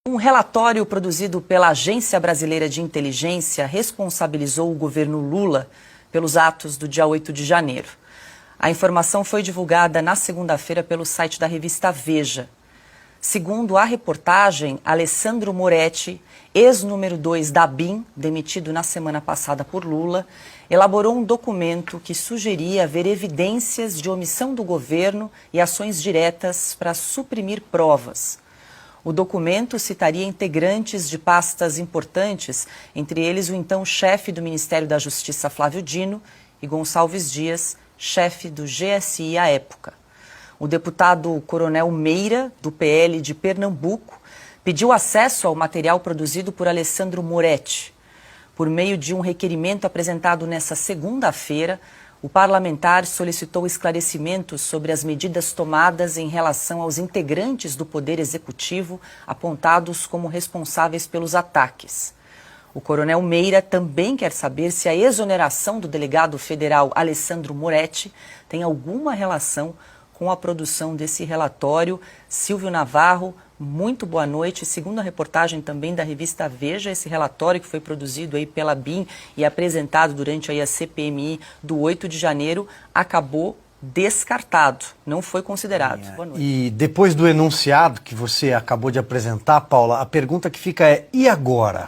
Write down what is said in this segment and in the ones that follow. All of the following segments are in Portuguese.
Um relatório produzido pela Agência Brasileira de Inteligência responsabilizou o governo Lula pelos atos do dia 8 de janeiro. A informação foi divulgada na segunda-feira pelo site da revista Veja. Segundo a reportagem, Alessandro Moretti, ex-número 2 da ABIN, demitido na semana passada por Lula, elaborou um documento que sugeria haver evidências de omissão do governo e ações diretas para suprimir provas. O documento citaria integrantes de pastas importantes, entre eles o então chefe do Ministério da Justiça, Flávio Dino, e Gonçalves Dias, chefe do GSI à época. O deputado Coronel Meira, do PL de Pernambuco, pediu acesso ao material produzido por Alessandro Moretti. Por meio de um requerimento apresentado nesta segunda-feira, o parlamentar solicitou esclarecimentos sobre as medidas tomadas em relação aos integrantes do Poder Executivo apontados como responsáveis pelos ataques. O coronel Meira também quer saber se a exoneração do delegado federal Alessandro Moretti tem alguma relação com a produção desse relatório. Silvio Navarro, muito boa noite. Segundo a reportagem também da revista Veja, esse relatório que foi produzido aí pela ABIN e apresentado durante aí a CPMI do 8 de janeiro acabou descartado, não foi considerado. Boa noite. E depois do enunciado que você acabou de apresentar, Paula, a pergunta que fica é: e agora?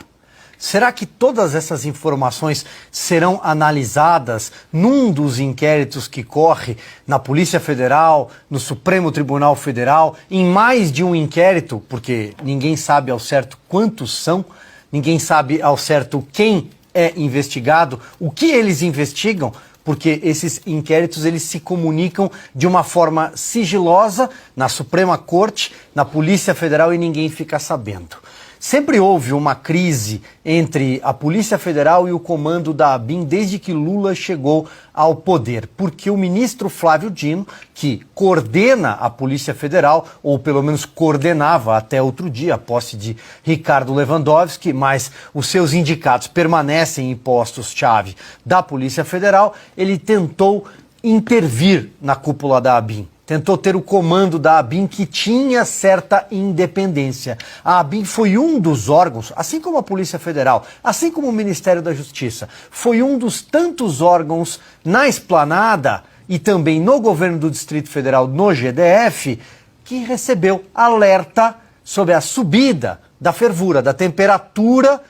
Será que todas essas informações serão analisadas num dos inquéritos que corre na Polícia Federal, no Supremo Tribunal Federal, em mais de um inquérito, porque ninguém sabe ao certo quantos são, ninguém sabe ao certo quem é investigado, o que eles investigam, porque esses inquéritos eles se comunicam de uma forma sigilosa na Suprema Corte, na Polícia Federal e ninguém fica sabendo. Sempre houve uma crise entre a Polícia Federal e o comando da ABIN desde que Lula chegou ao poder, porque o ministro Flávio Dino, que coordena a Polícia Federal, ou pelo menos coordenava até outro dia, a posse de Ricardo Lewandowski, mas os seus indicados permanecem em postos-chave da Polícia Federal, ele tentou intervir na cúpula da ABIN. Tentou ter o comando da ABIN, que tinha certa independência. A ABIN foi um dos órgãos, assim como a Polícia Federal, assim como o Ministério da Justiça, foi um dos tantos órgãos na esplanada e também no governo do Distrito Federal, no GDF, que recebeu alerta sobre a subida da fervura, da temperatura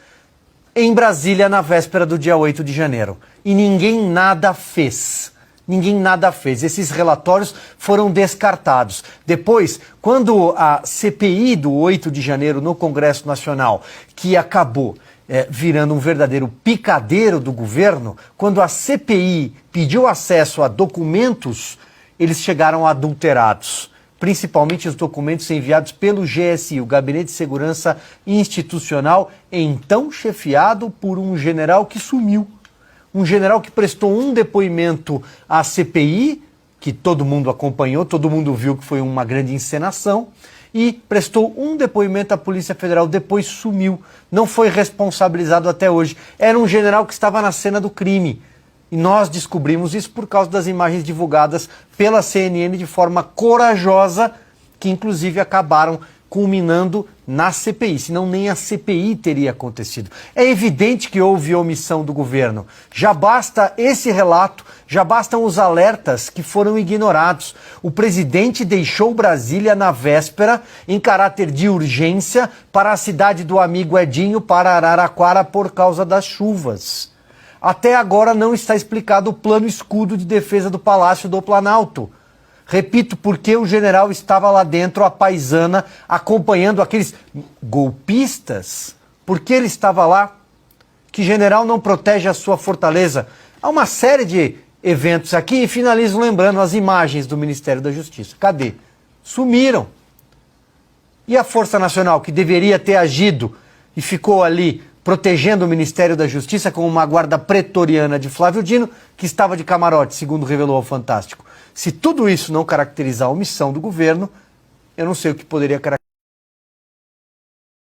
em Brasília na véspera do dia 8 de janeiro. E ninguém nada fez. Ninguém nada fez. Esses relatórios foram descartados. Depois, quando a CPI do 8 de janeiro no Congresso Nacional, que acabou virando um verdadeiro picadeiro do governo, quando a CPI pediu acesso a documentos, eles chegaram adulterados. Principalmente os documentos enviados pelo GSI, o Gabinete de Segurança Institucional, então chefiado por um general que sumiu. Um general que prestou um depoimento à CPI, que todo mundo acompanhou, todo mundo viu que foi uma grande encenação, e prestou um depoimento à Polícia Federal, depois sumiu, não foi responsabilizado até hoje. Era um general que estava na cena do crime. E nós descobrimos isso por causa das imagens divulgadas pela CNN de forma corajosa, que inclusive acabaram culminando na CPI, senão nem a CPI teria acontecido. É evidente que houve omissão do governo. Já basta esse relato, já bastam os alertas que foram ignorados. O presidente deixou Brasília na véspera, em caráter de urgência, para a cidade do amigo Edinho, para Araraquara, por causa das chuvas. Até agora não está explicado o plano escudo de defesa do Palácio do Planalto. Repito, porque o general estava lá dentro, a paisana, acompanhando aqueles golpistas. Por que ele estava lá? Que general não protege a sua fortaleza? Há uma série de eventos aqui e finalizo lembrando as imagens do Ministério da Justiça. Cadê? Sumiram. E a Força Nacional, que deveria ter agido e ficou ali protegendo o Ministério da Justiça com uma guarda pretoriana de Flávio Dino, que estava de camarote, segundo revelou ao Fantástico. Se tudo isso não caracterizar a omissão do governo, eu não sei o que poderia caracterizar.